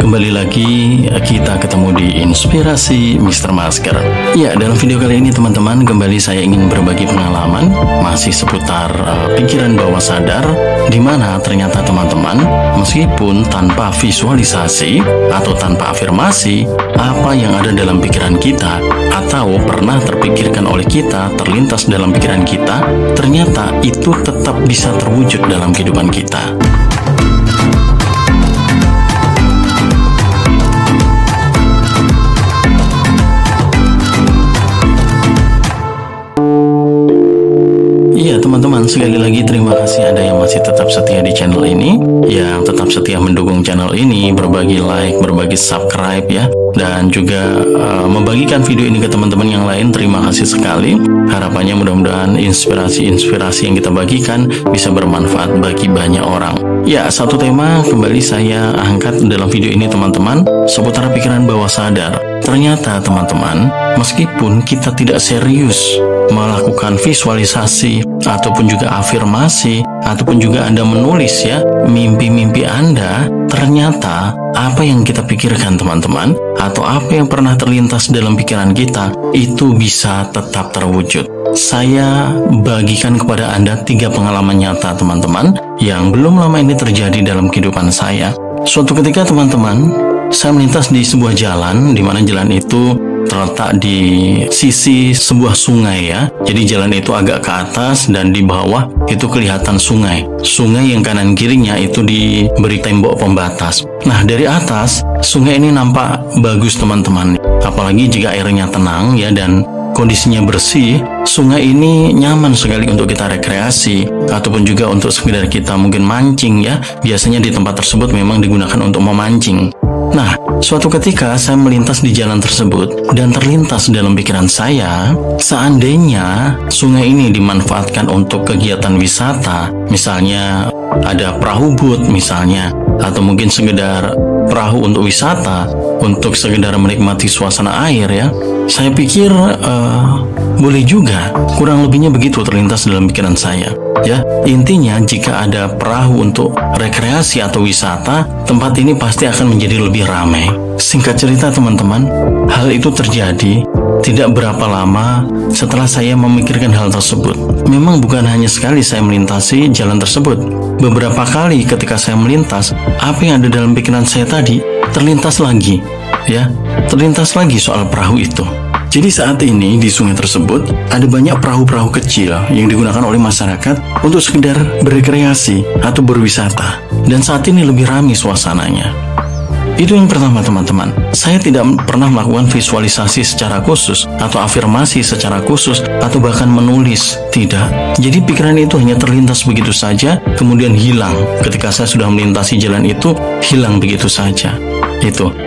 kembali lagi kita ketemu di Inspirasi Mr. Masker. Ya, dalam video kali ini teman-teman, kembali saya ingin berbagi pengalaman masih seputar pikiran bawah sadar, di mana ternyata teman-teman, meskipun tanpa visualisasi atau tanpa afirmasi, apa yang ada dalam pikiran kita atau pernah terpikirkan oleh kita, terlintas dalam pikiran kita, ternyata itu tetap bisa terwujud dalam kehidupan kita. Iya teman-teman, sekali lagi terima kasih Anda yang masih tetap setia di channel ini, yang tetap setia mendukung channel ini, berbagi like, berbagi subscribe ya, dan juga membagikan video ini ke teman-teman yang lain. Terima kasih sekali. Harapannya mudah-mudahan inspirasi-inspirasi yang kita bagikan bisa bermanfaat bagi banyak orang. Ya, satu tema kembali saya angkat dalam video ini teman-teman, seputar pikiran bawah sadar. Ternyata teman-teman, meskipun kita tidak serius melakukan visualisasi ataupun juga afirmasi ataupun juga Anda menulis ya mimpi-mimpi Anda, ternyata apa yang kita pikirkan teman-teman atau apa yang pernah terlintas dalam pikiran kita itu bisa tetap terwujud. Saya bagikan kepada Anda 3 pengalaman nyata teman-teman yang belum lama ini terjadi dalam kehidupan saya. Suatu ketika teman-teman, saya melintas di sebuah jalan, di mana jalan itu terletak di sisi sebuah sungai ya. Jadi jalan itu agak ke atas dan di bawah itu kelihatan sungai. Sungai yang kanan kirinya itu diberi tembok pembatas. Nah, dari atas sungai ini nampak bagus teman-teman. Apalagi jika airnya tenang ya dan kondisinya bersih, sungai ini nyaman sekali untuk kita rekreasi ataupun juga untuk sekedar kita mungkin mancing ya. Biasanya di tempat tersebut memang digunakan untuk memancing. Nah, suatu ketika saya melintas di jalan tersebut dan terlintas dalam pikiran saya, seandainya sungai ini dimanfaatkan untuk kegiatan wisata, misalnya ada perahu boat misalnya, atau mungkin sekedar perahu untuk wisata, untuk sekedar menikmati suasana air ya, saya pikir boleh juga, kurang lebihnya begitu terlintas dalam pikiran saya. Ya, intinya jika ada perahu untuk rekreasi atau wisata, tempat ini pasti akan menjadi lebih ramai. Singkat cerita teman-teman, hal itu terjadi tidak berapa lama setelah saya memikirkan hal tersebut. Memang bukan hanya sekali saya melintasi jalan tersebut. Beberapa kali ketika saya melintas, apa yang ada dalam pikiran saya tadi terlintas lagi, ya, terlintas lagi soal perahu itu. Jadi saat ini di sungai tersebut ada banyak perahu-perahu kecil yang digunakan oleh masyarakat untuk sekedar berrekreasi atau berwisata. Dan saat ini lebih ramai suasananya. Itu yang pertama teman-teman. Saya tidak pernah melakukan visualisasi secara khusus atau afirmasi secara khusus atau bahkan menulis. Tidak. Jadi pikiran itu hanya terlintas begitu saja, kemudian hilang. Ketika saya sudah melintasi jalan itu, hilang begitu saja.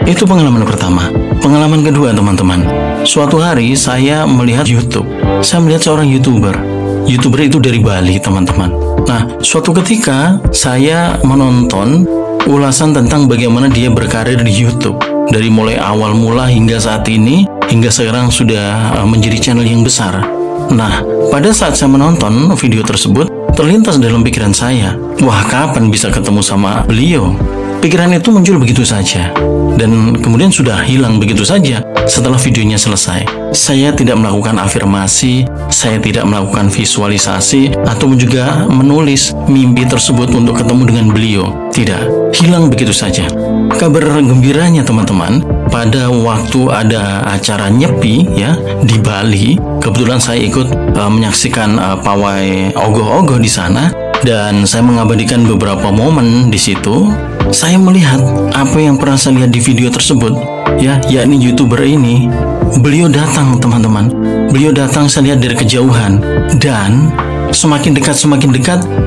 Itu pengalaman pertama. Pengalaman kedua teman-teman, suatu hari saya melihat YouTube. Saya melihat seorang YouTuber itu dari Bali teman-teman. Nah, suatu ketika saya menonton ulasan tentang bagaimana dia berkarir di YouTube, dari mulai awal mula hingga saat ini, hingga sekarang sudah menjadi channel yang besar. Nah, pada saat saya menonton video tersebut, terlintas dalam pikiran saya, wah, kapan bisa ketemu sama beliau? Pikiran itu muncul begitu saja, dan kemudian sudah hilang begitu saja setelah videonya selesai. Saya tidak melakukan afirmasi, saya tidak melakukan visualisasi, atau juga menulis mimpi tersebut untuk ketemu dengan beliau. Tidak, hilang begitu saja. Kabar gembiranya teman-teman, pada waktu ada acara Nyepi ya di Bali, kebetulan saya ikut menyaksikan pawai ogoh-ogoh di sana, dan saya mengabadikan beberapa momen di situ. Saya melihat apa yang pernah saya lihat di video tersebut, ya, yakni YouTuber ini. Beliau datang teman-teman. Beliau datang, saya lihat dari kejauhan, dan semakin dekat,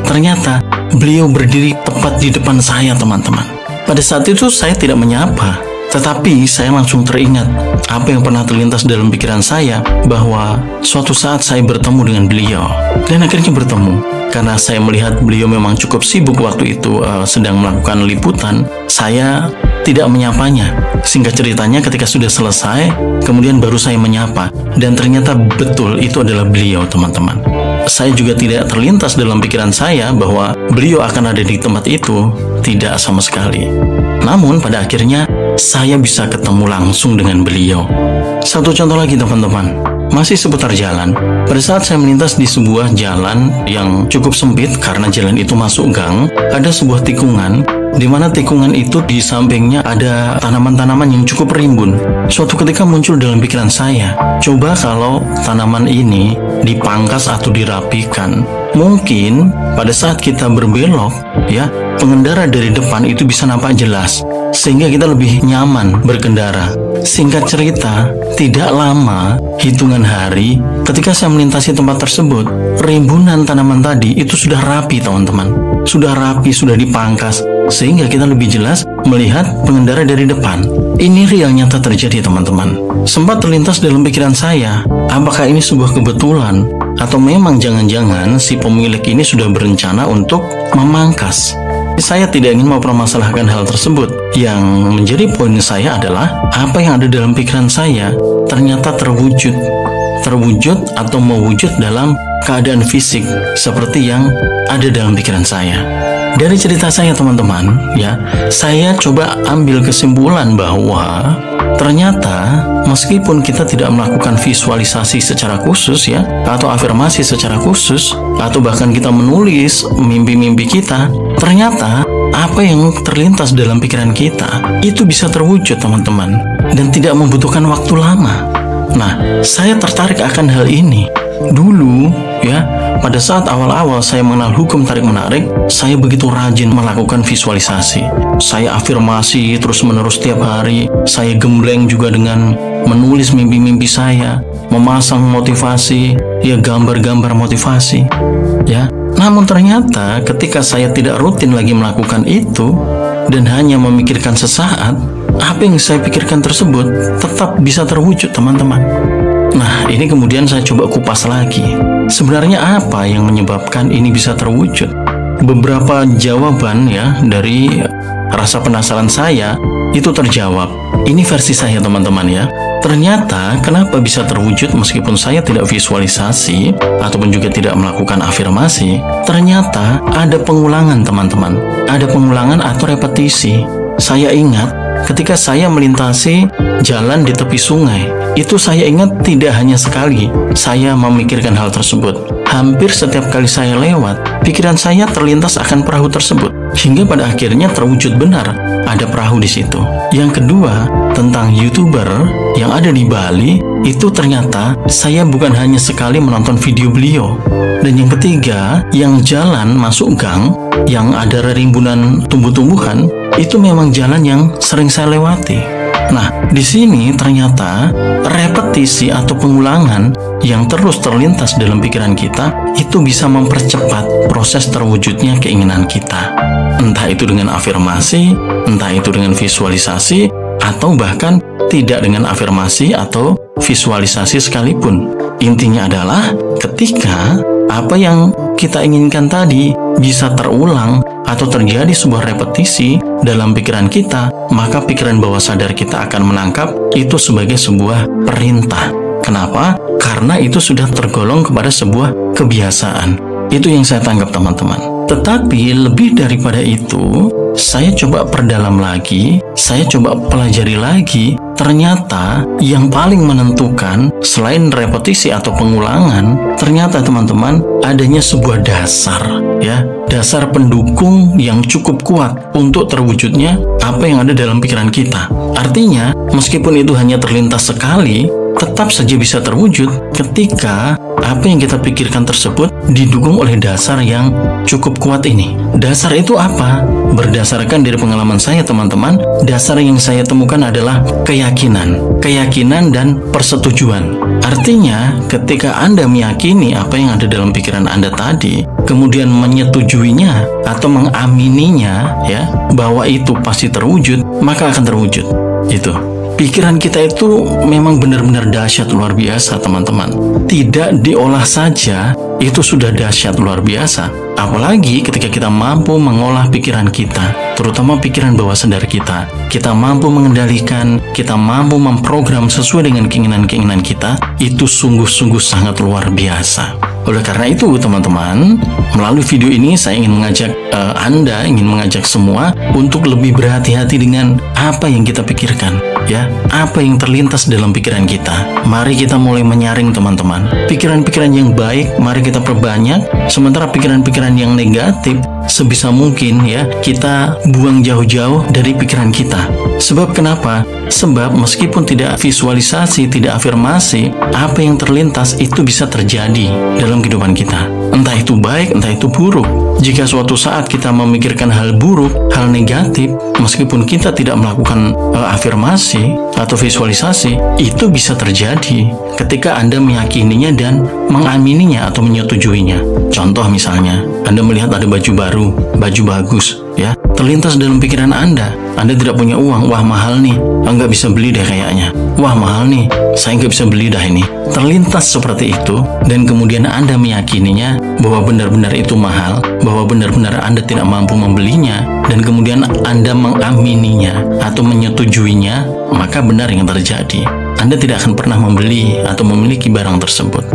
ternyata beliau berdiri tepat di depan saya teman-teman. Pada saat itu saya tidak menyapa, tetapi saya langsung teringat apa yang pernah terlintas dalam pikiran saya, bahwa suatu saat saya bertemu dengan beliau. Dan akhirnya bertemu. Karena saya melihat beliau memang cukup sibuk waktu itu sedang melakukan liputan, saya tidak menyapanya. Singkat ceritanya, ketika sudah selesai, kemudian baru saya menyapa. Dan ternyata betul itu adalah beliau teman-teman. saya juga tidak terlintas dalam pikiran saya bahwa beliau akan ada di tempat itu, tidak sama sekali. Namun pada akhirnya saya bisa ketemu langsung dengan beliau. Satu contoh lagi teman-teman, masih seputar jalan. Pada saat saya melintas di sebuah jalan yang cukup sempit karena jalan itu masuk gang, ada sebuah tikungan, di mana tikungan itu di sampingnya ada tanaman-tanaman yang cukup rimbun. Suatu ketika muncul dalam pikiran saya, coba kalau tanaman ini dipangkas atau dirapikan, mungkin pada saat kita berbelok, ya, pengendara dari depan itu bisa nampak jelas, sehingga kita lebih nyaman berkendara. Singkat cerita, tidak lama, hitungan hari, ketika saya melintasi tempat tersebut, rimbunan tanaman tadi itu sudah rapi teman-teman. Sudah rapi, sudah dipangkas, sehingga kita lebih jelas melihat pengendara dari depan. Ini real nyata terjadi teman-teman. Sempat terlintas dalam pikiran saya, apakah ini sebuah kebetulan atau memang jangan-jangan si pemilik ini sudah berencana untuk memangkas. Saya tidak ingin mempermasalahkan hal tersebut. Yang menjadi poin saya adalah apa yang ada dalam pikiran saya ternyata terwujud atau mewujud dalam keadaan fisik seperti yang ada dalam pikiran saya. Dari cerita saya teman-teman, ya, saya coba ambil kesimpulan bahwa ternyata meskipun kita tidak melakukan visualisasi secara khusus, ya, atau afirmasi secara khusus, atau bahkan kita menulis mimpi-mimpi kita, ternyata apa yang terlintas dalam pikiran kita itu bisa terwujud teman-teman, dan tidak membutuhkan waktu lama. Nah, saya tertarik akan hal ini. Dulu, ya, pada saat awal-awal saya mengenal hukum tarik-menarik, saya begitu rajin melakukan visualisasi. Saya afirmasi terus-menerus tiap hari. Saya gembleng juga dengan menulis mimpi-mimpi saya, memasang motivasi, ya, gambar-gambar motivasi, ya. Namun ternyata ketika saya tidak rutin lagi melakukan itu dan hanya memikirkan sesaat, apa yang saya pikirkan tersebut tetap bisa terwujud teman-teman. Nah, ini kemudian saya coba kupas lagi. Sebenarnya apa yang menyebabkan ini bisa terwujud? Beberapa jawaban, ya, dari rasa penasaran saya itu terjawab. Ini versi saya teman-teman, ya. Ternyata kenapa bisa terwujud meskipun saya tidak visualisasi ataupun juga tidak melakukan afirmasi? Ternyata ada pengulangan teman-teman. Ada pengulangan atau repetisi. Saya ingat ketika saya melintasi jalan di tepi sungai, itu saya ingat tidak hanya sekali saya memikirkan hal tersebut. Hampir setiap kali saya lewat, pikiran saya terlintas akan perahu tersebut, hingga pada akhirnya terwujud benar ada perahu di situ. Yang kedua, tentang YouTuber yang ada di Bali, itu ternyata saya bukan hanya sekali menonton video beliau. Dan yang ketiga, yang jalan masuk gang yang ada rimbunan tumbuh-tumbuhan, itu memang jalan yang sering saya lewati. Nah, di sini ternyata repetisi atau pengulangan yang terus terlintas dalam pikiran kita itu bisa mempercepat proses terwujudnya keinginan kita. Entah itu dengan afirmasi, entah itu dengan visualisasi, atau bahkan tidak dengan afirmasi atau visualisasi sekalipun. Intinya adalah ketika apa yang kita inginkan tadi bisa terulang atau terjadi sebuah repetisi dalam pikiran kita, maka pikiran bawah sadar kita akan menangkap itu sebagai sebuah perintah. Kenapa? Karena itu sudah tergolong kepada sebuah kebiasaan. Itu yang saya tangkap teman-teman. Tetapi lebih daripada itu, saya coba perdalam lagi, saya coba pelajari lagi. Ternyata yang paling menentukan selain repetisi atau pengulangan, ternyata teman-teman adanya sebuah dasar, ya, dasar pendukung yang cukup kuat untuk terwujudnya apa yang ada dalam pikiran kita. Artinya, meskipun itu hanya terlintas sekali, tetap saja bisa terwujud ketika apa yang kita pikirkan tersebut didukung oleh dasar yang cukup kuat ini. Dasar itu apa? Berdasarkan dari pengalaman saya teman-teman, dasar yang saya temukan adalah keyakinan dan persetujuan. Artinya, ketika Anda meyakini apa yang ada dalam pikiran Anda tadi, kemudian menyetujuinya atau mengamininya, ya, bahwa itu pasti terwujud, maka akan terwujud. Itu. Pikiran kita itu memang benar-benar dahsyat luar biasa teman-teman. Tidak diolah saja itu sudah dahsyat luar biasa. Apalagi ketika kita mampu mengolah pikiran kita, terutama pikiran bawah sadar kita. Kita mampu mengendalikan, kita mampu memprogram sesuai dengan keinginan-keinginan kita, itu sungguh-sungguh sangat luar biasa. Oleh karena itu, teman-teman, melalui video ini saya ingin mengajak Anda, ingin mengajak semua untuk lebih berhati-hati dengan apa yang kita pikirkan, ya, apa yang terlintas dalam pikiran kita. Mari kita mulai menyaring, teman-teman. Pikiran-pikiran yang baik, mari kita perbanyak, sementara pikiran-pikiran yang negatif sebisa mungkin ya kita buang jauh-jauh dari pikiran kita. Sebab kenapa? Sebab meskipun tidak visualisasi, tidak afirmasi, apa yang terlintas itu bisa terjadi dalam kehidupan kita. Entah itu baik, entah itu buruk. Jika suatu saat kita memikirkan hal buruk, hal negatif, meskipun kita tidak melakukan afirmasi atau visualisasi, itu bisa terjadi ketika Anda meyakininya dan mengamininya atau menyetujuinya. Contoh misalnya, Anda melihat ada baju baru, baju bagus, ya, terlintas dalam pikiran Anda tidak punya uang, wah mahal nih, nggak bisa beli deh kayaknya, wah mahal nih, saya nggak bisa beli dah ini. Terlintas seperti itu, dan kemudian Anda meyakininya bahwa benar-benar itu mahal, bahwa benar-benar Anda tidak mampu membelinya, dan kemudian Anda mengamininya atau menyetujuinya, maka benar yang terjadi. Anda tidak akan pernah membeli atau memiliki barang tersebut.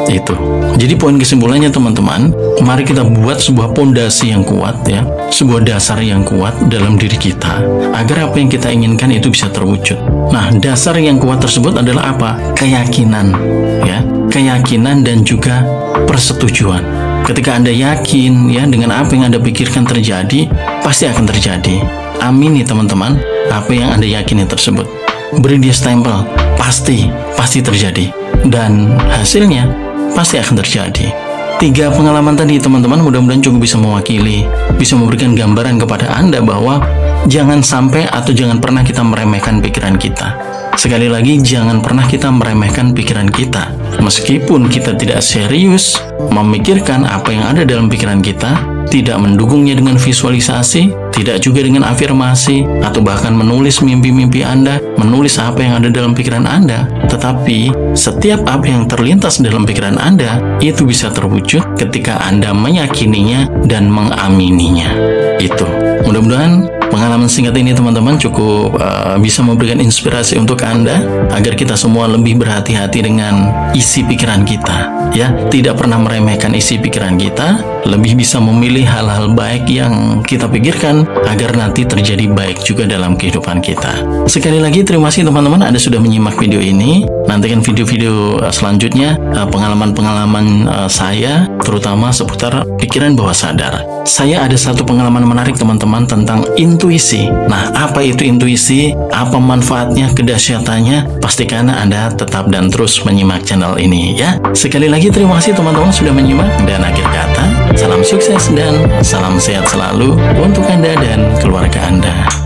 Itu. Jadi poin kesimpulannya, teman-teman, mari kita buat sebuah pondasi yang kuat, ya, sebuah dasar yang kuat dalam diri kita, agar apa yang kita inginkan itu bisa terwujud. Nah, dasar yang kuat tersebut adalah apa? Keyakinan, ya, keyakinan dan juga persetujuan. Ketika Anda yakin, ya, dengan apa yang Anda pikirkan terjadi, pasti akan terjadi. Amini, teman-teman, apa yang Anda yakini tersebut. Beri dia stempel, pasti terjadi, dan hasilnya pasti akan terjadi. 3 pengalaman tadi, teman-teman, mudah-mudahan cukup bisa mewakili, bisa memberikan gambaran kepada Anda bahwa jangan sampai atau jangan pernah kita meremehkan pikiran kita. Sekali lagi, jangan pernah kita meremehkan pikiran kita. Meskipun kita tidak serius memikirkan apa yang ada dalam pikiran kita, tidak mendukungnya dengan visualisasi, tidak juga dengan afirmasi, atau bahkan menulis mimpi-mimpi Anda, menulis apa yang ada dalam pikiran Anda, tetapi setiap apa yang terlintas dalam pikiran Anda, itu bisa terwujud ketika Anda meyakininya dan mengamininya. Itu. Mudah-mudahan pengalaman singkat ini, teman-teman, cukup bisa memberikan inspirasi untuk Anda agar kita semua lebih berhati-hati dengan isi pikiran kita, ya, tidak pernah meremehkan isi pikiran kita, lebih bisa memilih hal-hal baik yang kita pikirkan agar nanti terjadi baik juga dalam kehidupan kita. Sekali lagi terima kasih, teman-teman, Anda sudah menyimak video ini. Nantikan video-video selanjutnya, pengalaman-pengalaman saya, terutama seputar pikiran bawah sadar. Saya ada satu pengalaman menarik, teman-teman, tentang intuisi. Nah, apa itu intuisi? Apa manfaatnya, kedahsyatannya? Pastikan Anda tetap dan terus menyimak channel ini, ya. Sekali lagi terima kasih, teman-teman, sudah menyimak, dan akhir kata, salam sukses dan salam sehat selalu untuk Anda dan keluarga Anda.